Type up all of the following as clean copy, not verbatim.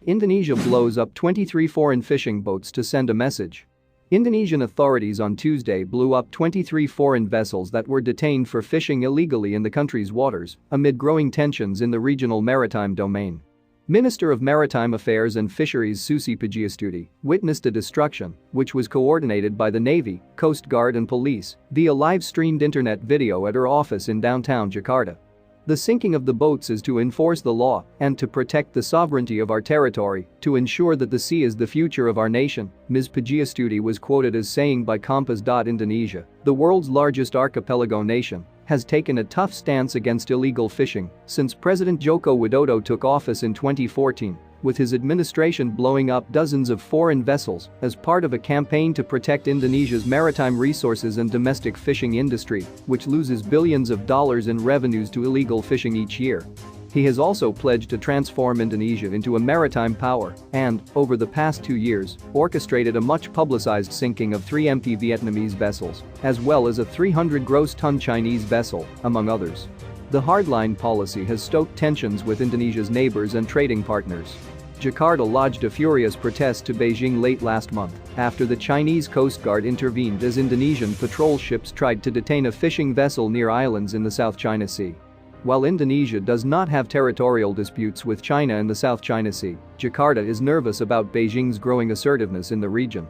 Indonesia blows up 23 foreign fishing boats to send a message. Indonesian authorities on Tuesday blew up 23 foreign vessels that were detained for fishing illegally in the country's waters amid growing tensions in the regional maritime domain. Minister of Maritime Affairs and Fisheries Susi Pudjiastuti witnessed a destruction, which was coordinated by the Navy, Coast Guard and police, via live-streamed internet video at her office in downtown Jakarta. The sinking of the boats is to enforce the law and to protect the sovereignty of our territory, to ensure that the sea is the future of our nation, Ms. Pudjiastuti was quoted as saying by Kompas.Indonesia, the world's largest archipelago nation, has taken a tough stance against illegal fishing since President Joko Widodo took office in 2014, with his administration blowing up dozens of foreign vessels as part of a campaign to protect Indonesia's maritime resources and domestic fishing industry, which loses billions of dollars in revenues to illegal fishing each year. He has also pledged to transform Indonesia into a maritime power and, over the past 2 years, orchestrated a much-publicized sinking of 3 empty Vietnamese vessels, as well as a 300 gross ton Chinese vessel, among others. The hardline policy has stoked tensions with Indonesia's neighbours and trading partners. Jakarta lodged a furious protest to Beijing late last month after the Chinese Coast Guard intervened as Indonesian patrol ships tried to detain a fishing vessel near islands in the South China Sea. While Indonesia does not have territorial disputes with China in the South China Sea, Jakarta is nervous about Beijing's growing assertiveness in the region.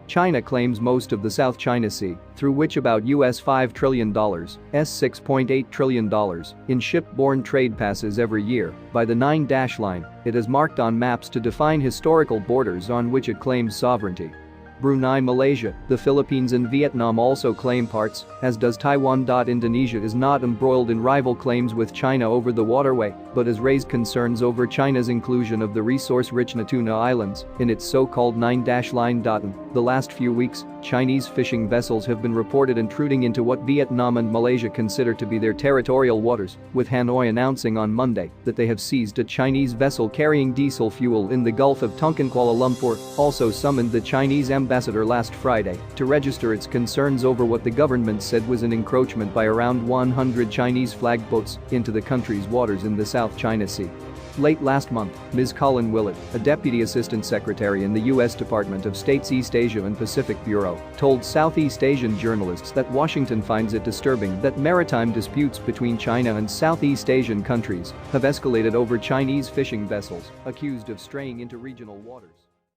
China claims most of the South China Sea, through which about $5 trillion, $6.8 trillion, in ship-borne trade passes every year by the 9-dash line it has marked on maps to define historical borders on which it claims sovereignty. Brunei, Malaysia, the Philippines and Vietnam also claim parts, as does Taiwan.Indonesia is not embroiled in rival claims with China over the waterway, but has raised concerns over China's inclusion of the resource-rich Natuna Islands in its so-called 9-dash line. The last few weeks, Chinese fishing vessels have been reported intruding into what Vietnam and Malaysia consider to be their territorial waters, with Hanoi announcing on Monday that they have seized a Chinese vessel carrying diesel fuel in the Gulf of TonkinKuala Lumpur, also summoned the Chinese ambassador last Friday to register its concerns over what the government said was an encroachment by around 100 Chinese flagged boats into the country's waters in the South China Sea. Late last month, Ms. Colin Willett, a deputy assistant secretary in the U.S. Department of State's East Asia and Pacific Bureau, told Southeast Asian journalists that Washington finds it disturbing that maritime disputes between China and Southeast Asian countries have escalated over Chinese fishing vessels accused of straying into regional waters.